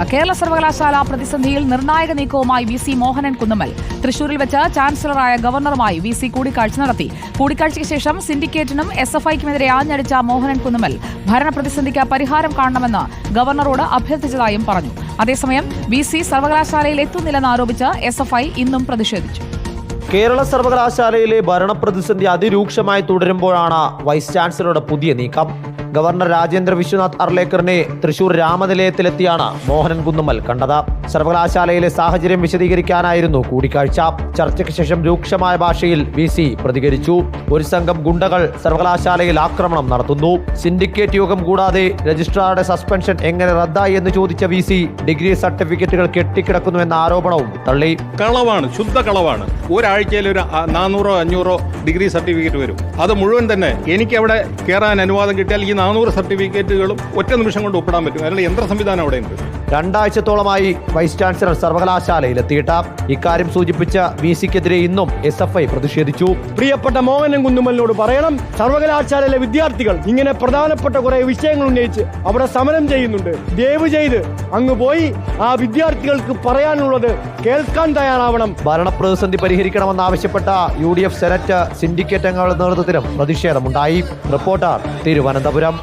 കേരള സർവകലാശാല പ്രതിസന്ധിയിൽ നിർണായക നീക്കവുമായി വി സി മോഹനൻ കുന്നുമ്മൽ. തൃശൂരിൽ വെച്ച് ചാൻസലറായ ഗവർണറുമായി വി സി കൂടിക്കാഴ്ച നടത്തി. കൂടിക്കാഴ്ചയ്ക്ക് ശേഷം സിൻഡിക്കേറ്റിനും SFIക്കുമെതിരെ ആഞ്ഞടിച്ച മോഹനൻ കുന്നുമ്മൽ ഭരണപ്രതിസന്ധിക്ക് പരിഹാരം കാണണമെന്ന് ഗവർണറോട് അഭ്യർത്ഥിച്ചതായും പറഞ്ഞു. അതേസമയം വി സി സർവകലാശാലയിൽ എത്തുന്നില്ലെന്ന് ആരോപിച്ച് SFI ഇന്നും പ്രതിഷേധിച്ചു. കേരള സർവകലാശാലയിലെ ഭരണപ്രതിസന്ധി അതിരൂക്ഷമായി തുടരുമ്പോഴാണ് വൈസ് ചാൻസലറുടെ പുതിയ നീക്കം. ഗവർണർ രാജേന്ദ്ര വിശ്വനാഥ് അർലേക്കറിനെ തൃശൂർ രാമനിലയത്തിലെത്തിയാണ് മോഹനൻ കുന്നുമ്മൽ കണ്ടത്. സർവകലാശാലയിലെ സാഹചര്യം വിശദീകരിക്കാനായിരുന്നു കൂടിക്കാഴ്ച. ചർച്ചയ്ക്ക് ശേഷം രൂക്ഷമായ ഭാഷയിൽ വി സി പ്രതികരിച്ചു. ഒരു സംഘം ഗുണ്ടകൾ സർവകലാശാലയിൽ ആക്രമണം നടത്തുന്നു. സിൻഡിക്കേറ്റ് യോഗം കൂടാതെ രജിസ്ട്രാറുടെ സസ്പെൻഷൻ എങ്ങനെ റദ്ദായി എന്ന് ചോദിച്ച വി സി ഡിഗ്രി സർട്ടിഫിക്കറ്റുകൾ കെട്ടിക്കിടക്കുന്നുവെന്ന ആരോപണവും തള്ളി. കളവാണ്, ശുദ്ധ കളവാണ്. ഒരാഴ്ചയിൽ ഒരു 400-500 ഡിഗ്രി സർട്ടിഫിക്കറ്റ് വരും. അത് മുഴുവൻ തന്നെ എനിക്ക് അവിടെ കയറാൻ അനുവാദം കിട്ടിയാൽ ഈ 400 സർട്ടിഫിക്കറ്റുകളും ഒറ്റ നിമിഷം കൊണ്ട് ഒപ്പിടാൻ പറ്റും. അതിനുള്ള യന്ത്ര സംവിധാനം അവിടെ ഉണ്ട്. 2 ആഴ്ചത്തോളമായി വൈസ് ചാൻസലർ സർവകലാശാലയിലെത്തിയിട്ട് ഇക്കാര്യം സൂചിപ്പിച്ച വി സിക്കെതിരെ ഇന്നും SFI പ്രതിഷേധിച്ചു. പ്രിയപ്പെട്ട മോഹനൻ കുന്നുമ്മലിനോട് പറയണം, സർവകലാശാലയിലെ വിദ്യാർത്ഥികൾ ഇങ്ങനെ പ്രധാനപ്പെട്ട കുറെ വിഷയങ്ങൾ ഉന്നയിച്ച് അവിടെ സമരം ചെയ്യുന്നുണ്ട്. ദയവ് ചെയ്ത് അങ്ങ് പോയി ആ വിദ്യാർത്ഥികൾക്ക് പറയാനുള്ളത് കേൾക്കാൻ തയ്യാറാവണം. ഭരണപ്രതിസന്ധി പരിഹരിക്കണമെന്നാവശ്യപ്പെട്ട UDF സെനറ്റ് സിൻഡിക്കേറ്റ് അംഗങ്ങളുടെ നേതൃത്വത്തിലും പ്രതിഷേധമുണ്ടായി. റിപ്പോർട്ടർ, തിരുവനന്തപുരം.